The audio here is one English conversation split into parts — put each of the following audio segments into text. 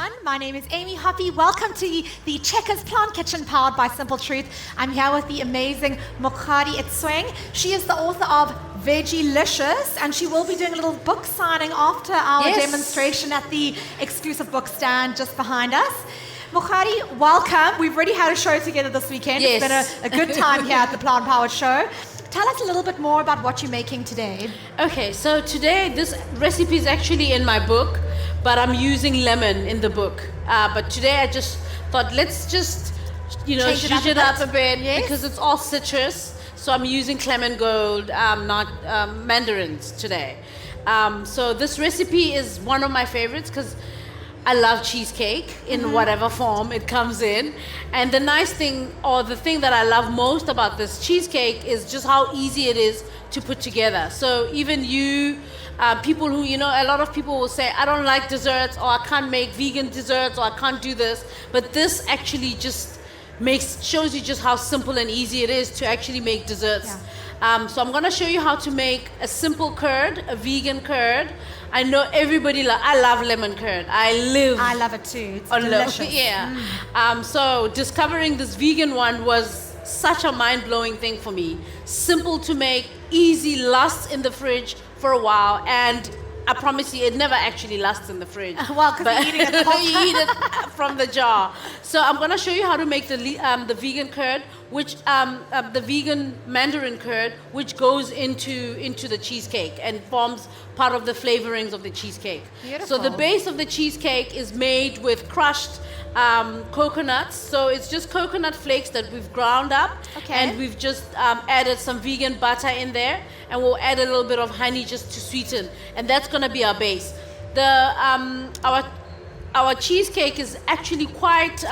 everyone. My name is Amy Hoppy. Welcome to the Checkers Plant Kitchen powered by Simple Truth. I'm here with the amazing Mokgadi Itsweng. She is the author of Veggielicious, and she will be doing a little book signing after our demonstration at the exclusive book stand just behind us. Mokgadi, welcome. We've already had a show together this weekend. Yes. It's been a good time here at the Plant Powered Show. Tell us a little bit more about what you're making today. Okay, so today this recipe is actually in my book, but I'm using lemon in the book. But today I just thought let's just, change it up a bit because it's all citrus. So I'm using ClemenGold, not mandarins today. So this recipe is one of my favorites because I love cheesecake in whatever form it comes in. And the nice thing, or the thing that I love most about this cheesecake is just how easy it is to put together. So even you, people who, a lot of people will say, I don't like desserts, or I can't make vegan desserts, or I can't do this. But this actually just shows you just how simple and easy it is to actually make desserts. Yeah. So I'm gonna show you how to make a simple curd, a vegan curd. I know everybody, I love lemon curd. I love it too. It's delicious. So discovering this vegan one was such a mind-blowing thing for me. Simple to make, easy, lasts in the fridge for a while, and I promise you, it never actually lasts in the fridge. Well, because you're eating it the whole time. You eat it from the jar. So I'm going to show you how to make the vegan curd, which the vegan mandarin curd, which goes into the cheesecake and forms part of the flavorings of the cheesecake. Beautiful. So the base of the cheesecake is made with crushed coconuts. So it's just coconut flakes that we've ground up, and we've just added some vegan butter in there, and we'll add a little bit of honey just to sweeten, and that's going to be our base. Our cheesecake is actually quite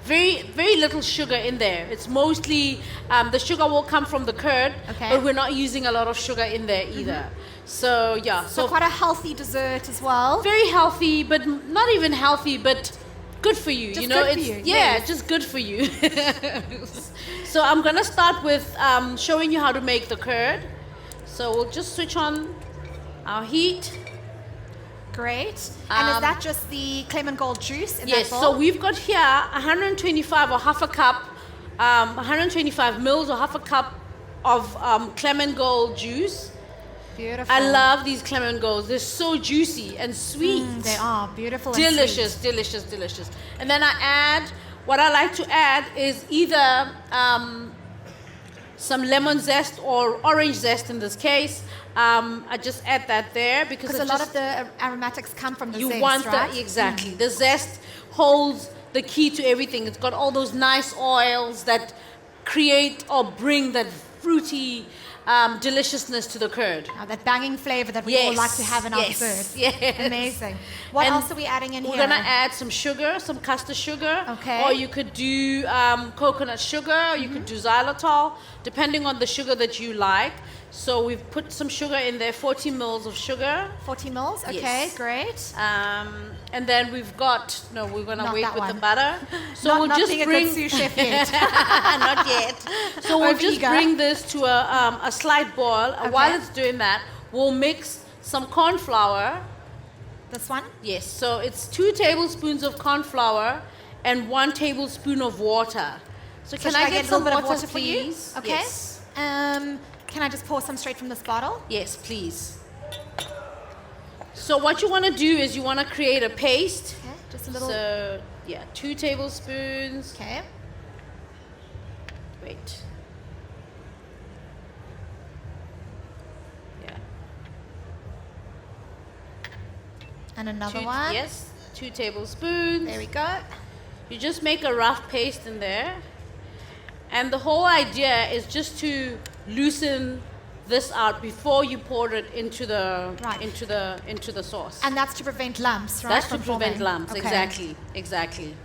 very, very little sugar in there. It's mostly the sugar will come from the curd, but we're not using a lot of sugar in there either. So so quite a healthy dessert as well. Very healthy, but not even healthy, but good for you. Just good for you. Just good for you. So I'm gonna start with showing you how to make the curd. So we'll just switch on our heat. Great. And is that just the ClemenGold juice in that bowl? So we've got here 125 or half a cup, 125 mils or half a cup of ClemenGold juice. Beautiful. I love these ClemenGolds. They're so juicy and sweet. They are beautiful and delicious, sweet. delicious. And then what I like to add is either some lemon zest or orange zest in this case. I just add that there because a lot of the aromatics come from the zest, you want right? Exactly. The zest holds the key to everything. It's got all those nice oils that create or bring that fruity deliciousness to the curd. That banging flavor that we all like to have in our desserts. Yes. Amazing. What else are we adding in here? We're going to add some sugar, some castor sugar. Okay. Or you could do coconut sugar, or you could do xylitol, depending on the sugar that you like. So we've put some sugar in there, 40 mils of sugar. 40 mils, okay, Yes. Great. And then we're going to wait with the butter. So not, we'll just being bring a good sous chef yet. not yet. So we'll just bring this to a slight boil. While it's doing that, we'll mix some corn flour. This one? Yes. So it's 2 tablespoons of corn flour and 1 tablespoon of water. So can I get some water, for you? please? Okay. Yes. Can I just pour some straight from this bottle? Yes, please. So what you want to do is you want to create a paste. Okay, just a little. So 2 tablespoons. Okay. Wait. Yeah. And another one. Yes, 2 tablespoons. There we go. You just make a rough paste in there. And the whole idea is just to loosen this out before you pour it into the sauce. And that's to prevent lumps, right? That's to prevent lumps. Okay. Exactly.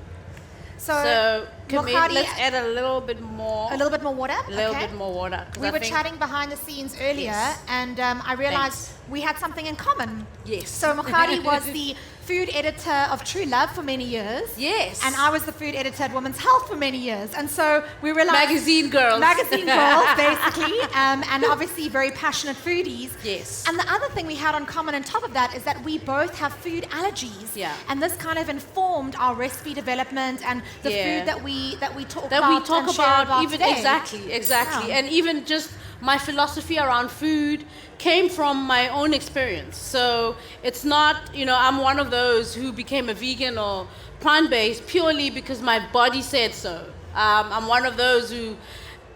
So Mokgadi, let's add a little bit more. A little bit more water? A little bit more water. We were chatting behind the scenes earlier, and I realized we had something in common. Yes. So Mokgadi was the food editor of True Love for many years. Yes. And I was the food editor at Women's Health for many years. And so we realized... Magazine girls, basically. And obviously very passionate foodies. Yes. And the other thing we had on common on top of that is that we both have food allergies. Yeah. And this kind of informed our recipe development and the food that we talk about even today. Exactly. And even just my philosophy around food came from my own experience. So it's not, I'm one of those who became a vegan or plant-based purely because my body said so. I'm one of those who,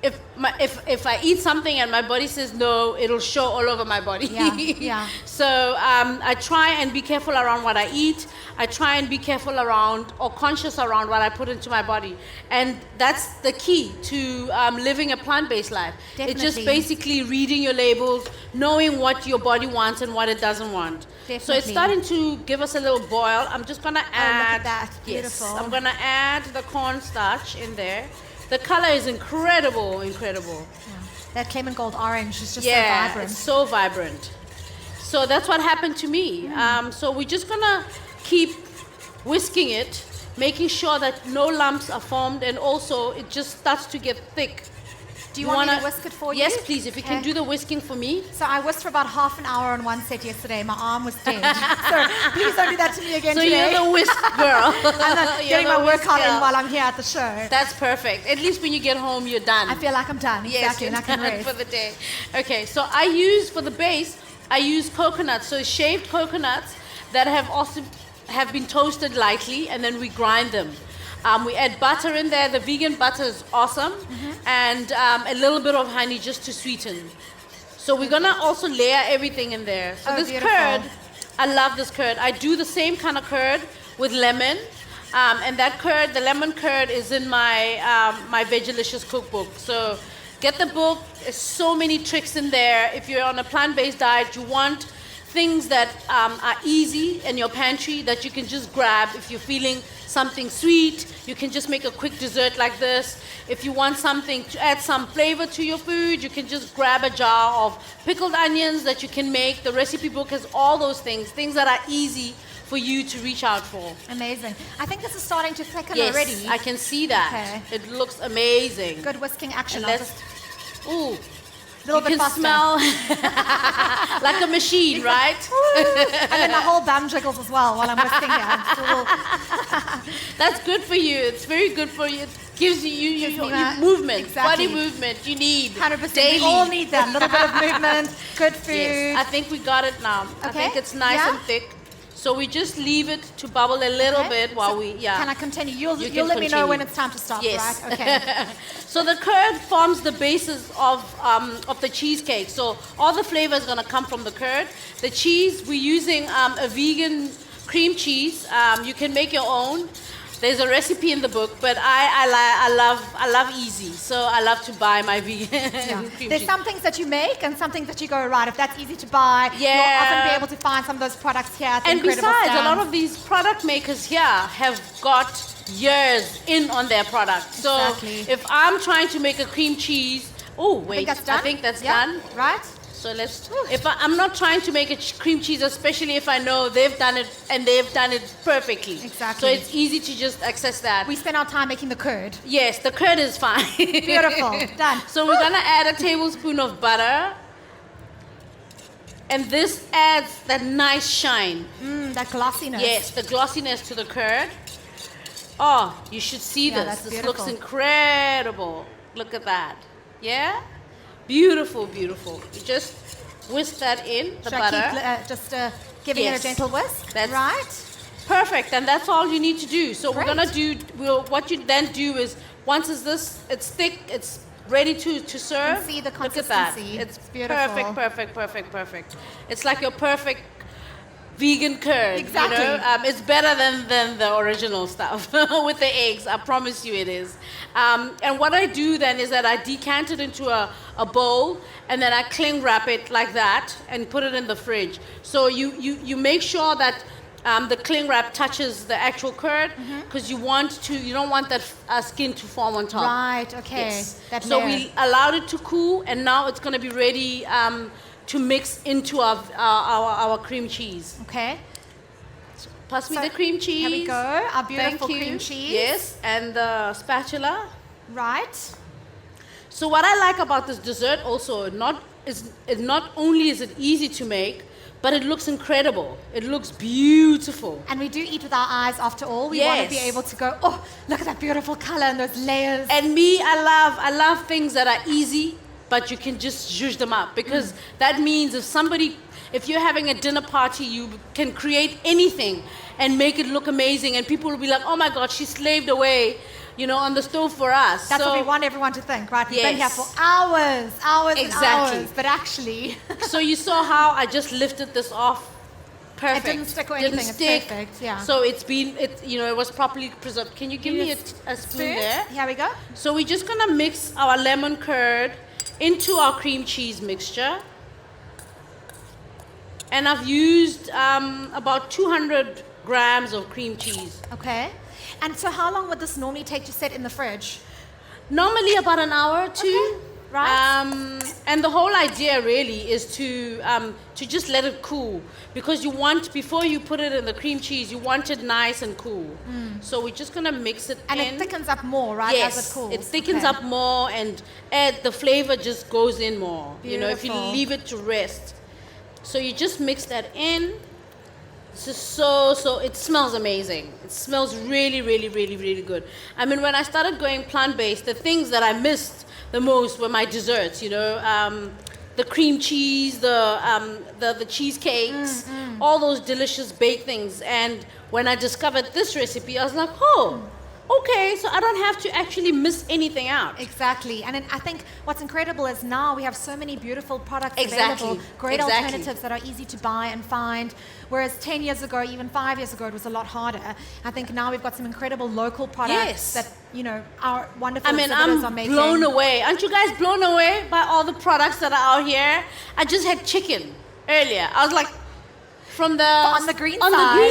if I eat something and my body says no, it'll show all over my body. Yeah. So I try and be careful around what I eat. I try and be careful around or conscious around what I put into my body. And that's the key to living a plant-based life. Definitely. It's just basically reading your labels, knowing what your body wants and what it doesn't want. Definitely. So it's starting to give us a little boil. I'm just going to add... look at that. Beautiful. Yes, I'm going to add the cornstarch in there. The color is incredible. Yeah. That ClemenGold orange is just so Yeah, vibrant. it's so vibrant. So that's what happened to me. So we're just gonna keep whisking it, making sure that no lumps are formed, and also it just starts to get thick. Do you want me to whisk it for you? Yes, please. If you can do the whisking for me. So I whisked for about half an hour on one set yesterday. My arm was dead. So please don't do that to me again So today. you're the whisk girl. I'm not getting my workout in while I'm here at the show. That's perfect. At least when you get home, you're done. I feel like I'm done. Yes, Exactly. And I can done rest. for the day. Okay, so I use, for the base, I use coconuts. So shaved coconuts that have been toasted lightly, and then we grind them. We add butter in there. The vegan butter is awesome. And a little bit of honey just to sweeten. So we're going to also layer everything in there. So this beautiful. curd, I love this curd. I do the same kind of curd with lemon. And that curd, the lemon curd, is in my Veggielicious cookbook. So get the book. There's so many tricks in there. If you're on a plant-based diet, you want things that are easy in your pantry that you can just grab. If you're feeling something sweet, you can just make a quick dessert like this. If you want something to add some flavor to your food, you can just grab a jar of pickled onions that you can make. The recipe book has all those things that are easy for you to reach out for. Amazing. I think this is starting to thicken Yes, already. I can see that. Okay. It looks amazing. Good whisking action. And ooh. Little You bit can faster. smell like a machine, right? And then my whole bum jiggles as well while I'm whisking here. That's good for you. It's very good for you. It gives you movement, Exactly. body movement. You need 100%. daily. We all need that. A little bit of movement, good food. Yes, I think we got it now. I Okay. think it's nice Yeah? and thick. So we just leave it to bubble a little Okay. bit while So Can I continue? You'll can let me know continue. when it's time to stop, Yes. right? Okay. So the curd forms the basis of the cheesecake. So all the flavor is going to come from the curd. The cheese, we're using a vegan cream cheese. You can make your own. There's a recipe in the book, but I love easy, so I love to buy my vegan cream There's cheese. some things that you make and some things that you go, right, if that's easy to buy, Yeah. you'll often be able to find some of those products here at the And incredible besides, a lot stands. of these product makers here have got years in on their product. So Exactly. if I'm trying to make a cream cheese, I think that's Yeah, done. right? So I'm not trying to make a cream cheese, especially if I know they've done it and they've done it perfectly. Exactly. So it's easy to just access that. We spend our time making the curd. Yes, the curd is fine. Beautiful. Done. So we're gonna add a tablespoon of butter. And this adds that nice shine. That glossiness. Yes, the glossiness to the curd. Oh, you should see Yeah, this. that's This beautiful. looks incredible. Look at that. Yeah? Beautiful, beautiful. You just whisk that in, the Should butter. I keep just giving it Yes. a gentle whisk? That's right? Perfect, and that's all you need to do. So Great. we're gonna what you then do is, once it's thick, it's ready to serve. can see the Look at that. consistency. It's It's beautiful. perfect. It's like your perfect vegan curd. Exactly. You know? It's better than the original stuff with the eggs. I promise you it is. And what I do then is that I decant it into a bowl, and then I cling wrap it like that and put it in the fridge. So you make sure that The cling wrap touches the actual curd because you don't want that skin to form on top. Right, okay. Yes. That So layer. we allowed it to cool, and now it's going to be ready to mix into our cream cheese. Okay. Pass me So, the cream cheese. Here we go. Our beautiful Thank you. cream cheese. Yes, and the spatula. Right. So what I like about this dessert also, not only is it easy to make, but it looks incredible. It looks beautiful. And we do eat with our eyes after all. We want to be Yes. able to go, oh, look at that beautiful color and those layers. And me, I love things that are easy, but you can just zhuzh them up, because that means if you're having a dinner party, you can create anything and make it look amazing, and people will be like, oh my God, she slaved away, on the stove for us. That's what we want everyone to think, right? We've been here Yes. for hours and Exactly. hours. But actually, So you saw how I just lifted this off. Perfect. it didn't stick or anything. Didn't It's stick. perfect. Yeah. So it was properly preserved. Can you give me a spoon there? Here we go. So we're just gonna mix our lemon curd into our cream cheese mixture. And I've used about 200 grams of cream cheese. Okay. And so how long would this normally take to set in the fridge? Normally about an hour or two. Okay, right. And the whole idea really is to just let it cool, because before you put it in the cream cheese, you want it nice and cool. So we're just gonna mix it And in. it thickens up more, right, Yes, as it cools? it thickens Okay. up more, and the flavor just goes in more. If you Beautiful. leave it to rest. So you just mix that in. This is so, it smells amazing. It smells really, really, really, really good. I mean, when I started going plant-based, the things that I missed the most were my desserts, the cream cheese, the cheesecakes, all those delicious baked things. And when I discovered this recipe, I was like, oh, okay, so I don't have to actually miss anything out. Exactly. And I think what's incredible is now we have so many beautiful products Exactly. available, great Exactly. alternatives that are easy to buy and find. Whereas 10 years ago, even 5 years ago, it was a lot harder. I think now we've got some incredible local products Yes. that, our wonderful I mean, exhibitors are I'm making. blown away. Aren't you guys blown away by all the products that are out here? I just had chicken earlier. I was like, on the green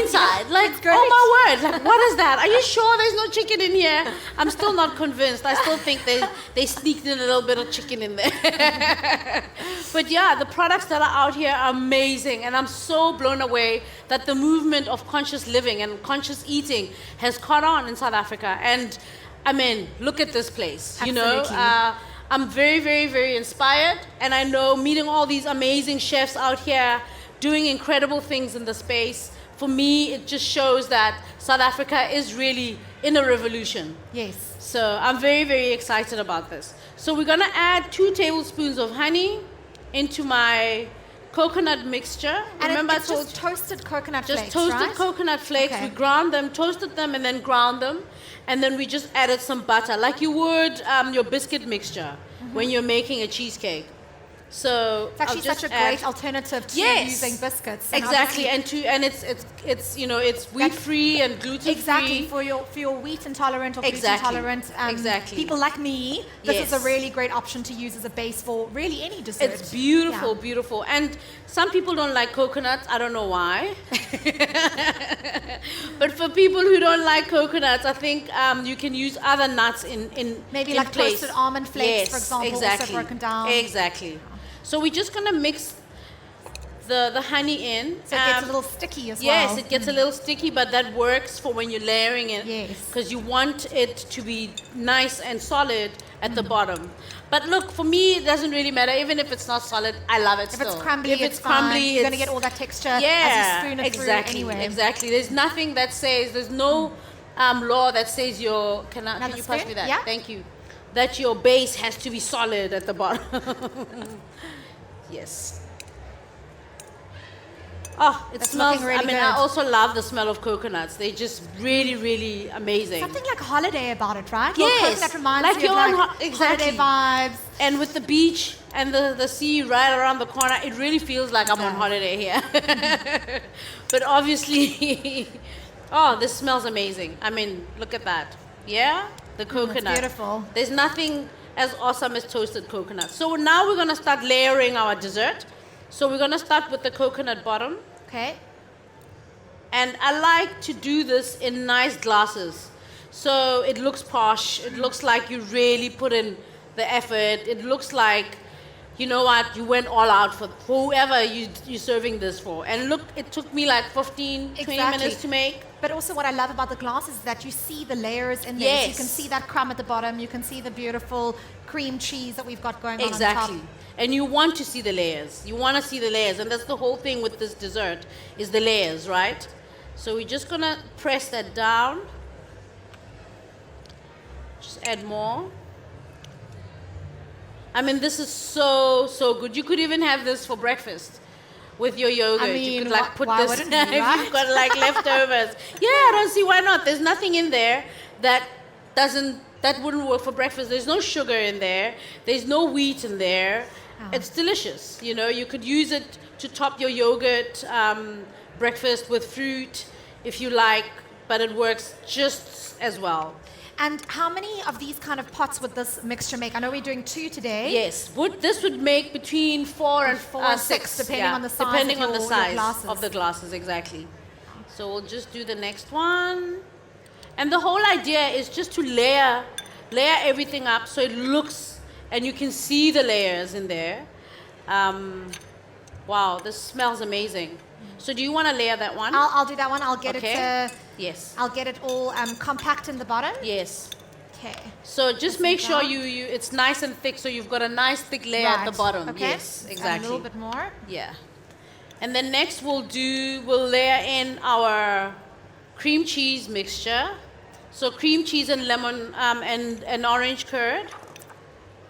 side. Like, It's great. oh my word, like, what is that? Are you sure there's no chicken in here? I'm still not convinced. I still think they sneaked in a little bit of chicken in there. But yeah, the products that are out here are amazing, and I'm so blown away that the movement of conscious living and conscious eating has caught on in South Africa. And I mean, look at this place. Absolutely. I'm very, very, very inspired, and I know meeting all these amazing chefs out here doing incredible things in the space. For me, it just shows that South Africa is really in a revolution. Yes. So I'm very, very excited about this. So we're gonna add 2 tablespoons of honey into my coconut mixture. And Remember, it's just toasted coconut just flakes, toasted right? coconut flakes. Okay. We ground them, toasted them, and then ground them. And then we just added some butter, like you would your biscuit mixture when you're making a cheesecake. So It's actually such a great alternative to using biscuits. And exactly, obviously- and it's wheat free and gluten free. Exactly, for your wheat intolerant or gluten intolerant people like me, this is a Yes. really great option to use as a base for really any dessert. It's beautiful, Yeah. beautiful. And some people don't like coconuts. I don't know why. But for people who don't like coconuts, I think you can use other nuts in Maybe in like place. toasted almond flakes, Yes, for example, exactly. also broken down. Exactly. So we're just gonna mix the honey in. So it gets a little sticky as well. Yes, it gets a little sticky, but that works for when you're layering it. Yes. Because you want it to be nice and solid at the bottom. But look, for me, it doesn't really matter. Even if it's not solid, I love it If still. it's crumbly, if it's crumbly, fine. You're going to get all that texture as you spoon it exactly, through anyway. Exactly. There's nothing that says, there's no law that says can Another you pass spoon? me that? Yeah. Thank you. That your base has to be solid at the bottom. Yes. Oh, it That's smells, looking really I mean, good. I also love the smell of coconuts. They're just really, really amazing. Something like holiday about it, right? Yes, Well, coconut reminds like you of your like own exactly. holiday vibes. And with the beach and the sea right around the corner, it really feels like I'm on holiday here. But obviously, oh, this smells amazing. I mean, look at that. Yeah? The coconut. beautiful. There's nothing as awesome as toasted coconut. So now we're going to start layering our dessert. So we're going to start with the coconut bottom. Okay. And I like to do this in nice glasses. So it looks posh. It looks like you really put in the effort. It looks like, you know what, you went all out for whoever you're serving this for. And look, it took me like 15, 20 minutes to make. But also what I love about the glass is that you see the layers in there. Yes. So you can see that crumb at the bottom. You can see the beautiful cream cheese that we've got going on top. Exactly. And you want to see the layers. You want to see the layers. And that's the whole thing with this dessert, is the layers, right? So we're just going to press that down. Just add more. I mean, this is so good. You could even have this for breakfast with your yogurt. I mean, you could like put why this wouldn't if you, right? you've got like leftovers. Yeah, I don't see why not. There's nothing in there that wouldn't work for breakfast. There's no sugar in there. There's no wheat in there. Oh. It's delicious. You know, you could use it to top your yogurt breakfast with fruit if you like, but it works just as well. And how many of these kind of pots would this mixture make? I know we're doing 2 today. Yes, this would make between 4 and 6, depending on the size, depending on the size glasses. of the glasses, exactly. So we'll just do the next one. And the whole idea is just to layer everything up so it looks, and you can see the layers in there. Wow, this smells amazing. So do you want to layer that one? I'll do that one. I'll get it. Yes. I'll get it all compact in the bottom. Yes. Okay. So just make sure it's nice and thick, so you've got a nice thick layer at the bottom. Okay. Yes, exactly. A little bit more. Yeah. And then next we'll layer in our cream cheese mixture. So cream cheese and lemon and orange curd.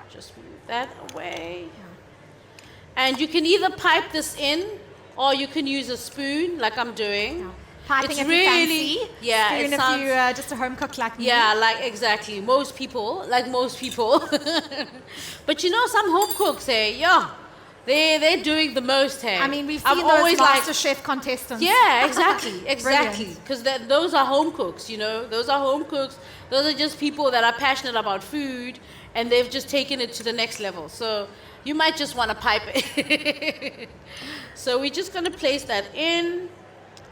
Just move that away. Yeah. And you can either pipe this in, or you can use a spoon, like I'm doing. Yeah. Piping it's if really, you fancy. Yeah, spoon it if sounds, you're just a home cook like me. Yeah, like exactly. Most people. But you know, some home cooks say, they're doing the most. Hey, I mean, we've seen those MasterChef contestants. Yeah, exactly. Because those are home cooks. You know, those are home cooks. Those are just people that are passionate about food, and they've just taken it to the next level. So you might just want to pipe it. So we're just going to place that in.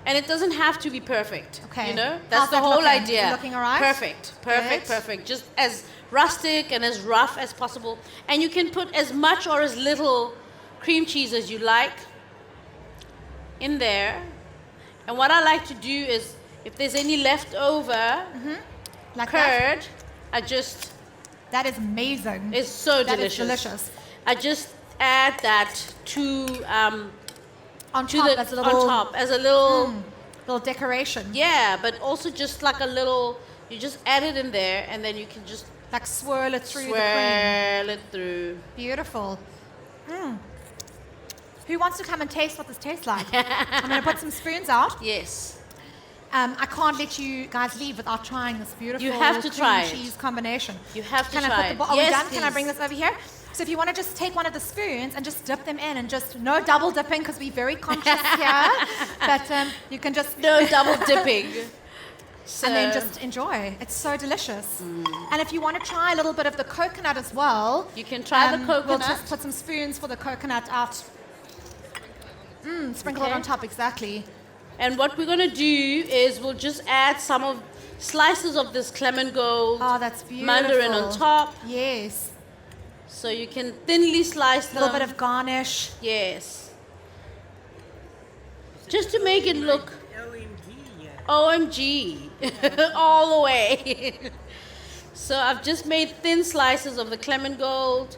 And it doesn't have to be perfect. Okay. You know, that's the whole idea. Is it looking all right? Perfect. Just as rustic and as rough as possible. And you can put as much or as little cream cheese as you like in there. And what I like to do is, if there's any leftover like curd, that? That is amazing. It's so delicious. That is delicious. I just add that to on top as a little little decoration. Yeah, but also just like a little, you just add it in there, and then you can just like swirl it through the cream. Swirl it through. Beautiful. Who wants to come and taste what this tastes like? I'm going to put some spoons out. Yes. I can't let you guys leave without trying this beautiful cream cheese combination. You have to try it. Are we done? Can I bring this over here? So if you want to just take one of the spoons and just dip them in, and just no double dipping because we're very conscious here, but you can just... No double dipping. So. And then just enjoy. It's so delicious. And if you want to try a little bit of the coconut as well... You can try the coconut. We'll just put some spoons for the coconut out. Sprinkle it on top, exactly. And what we're going to do is we'll just add some of slices of this ClemenGold mandarin on top. Yes. So you can thinly slice them. A little bit of garnish. Yes. Just to make it look... OMG. All the way. So I've just made thin slices of the ClemenGold.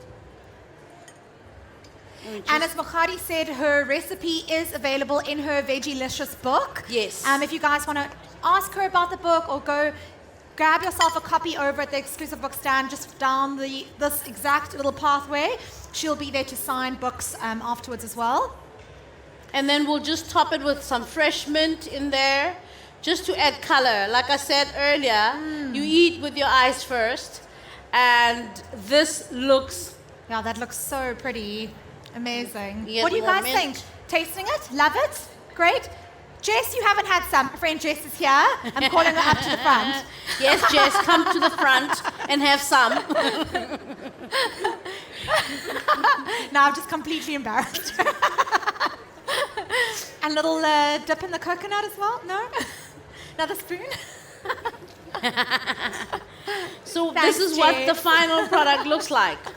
And as Mokgadi said, her recipe is available in her Veggielicious book. Yes. If you guys want to ask her about the book, or go grab yourself a copy over at the exclusive book stand just down this exact little pathway. She'll be there to sign books afterwards as well. And then we'll just top it with some fresh mint in there, just to add color. Like I said earlier, you eat with your eyes first, and this looks... Yeah, that looks so pretty. Amazing. Yeah, what do you guys think? Tasting it? Love it? Great. Jess, you haven't had some. My friend Jess is here. I'm calling her up to the front. Yes, Jess, come to the front and have some. Now I'm just completely embarrassed. And a little dip in the coconut as well? No? Another spoon? So Thanks, this is what the Jess. final product looks like. So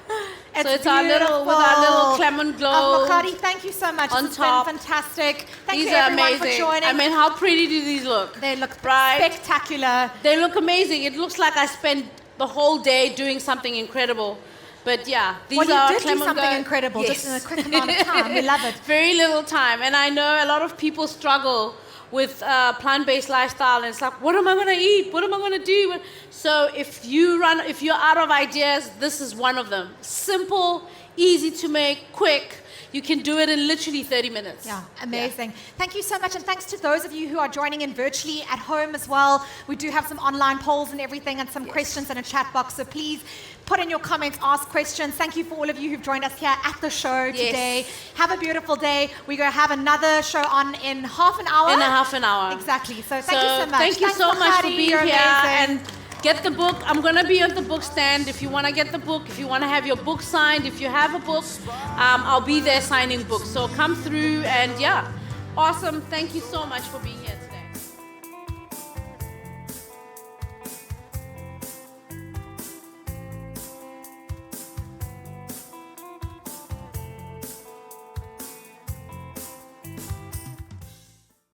it's beautiful. our little, with our little ClemenGold. Mokgadi, thank you so much. On It's top. been fantastic. Thank These you are everyone amazing. for joining. I mean, how pretty do these look? They look Right? spectacular. They look amazing. It looks like I spent the whole day doing something incredible. But yeah, these Well, you are did do ClemenGold. something incredible just in a quick amount of time. We love it. Very little time. And I know a lot of people struggle with plant-based lifestyle, and it's like, what am I going to eat? What am I going to do? So if you're out of ideas, this is one of them. Simple, easy to make, quick. You can do it in literally 30 minutes. Yeah, amazing. Thank you so much. And thanks to those of you who are joining in virtually at home as well. We do have some online polls and everything and some questions in a chat box. So please put in your comments, ask questions. Thank you for all of you who've joined us here at the show today. Have a beautiful day. We're going to have another show on in half an hour. In a half an hour. Exactly. So thank you so much. Thank you Thanks, so much for Mokgadi. being You're here. amazing. And get the book. I'm going to be at the book stand. If you want to get the book, if you want to have your book signed, if you have a book, I'll be there signing books. So come through and yeah, awesome. Thank you so much for being here today.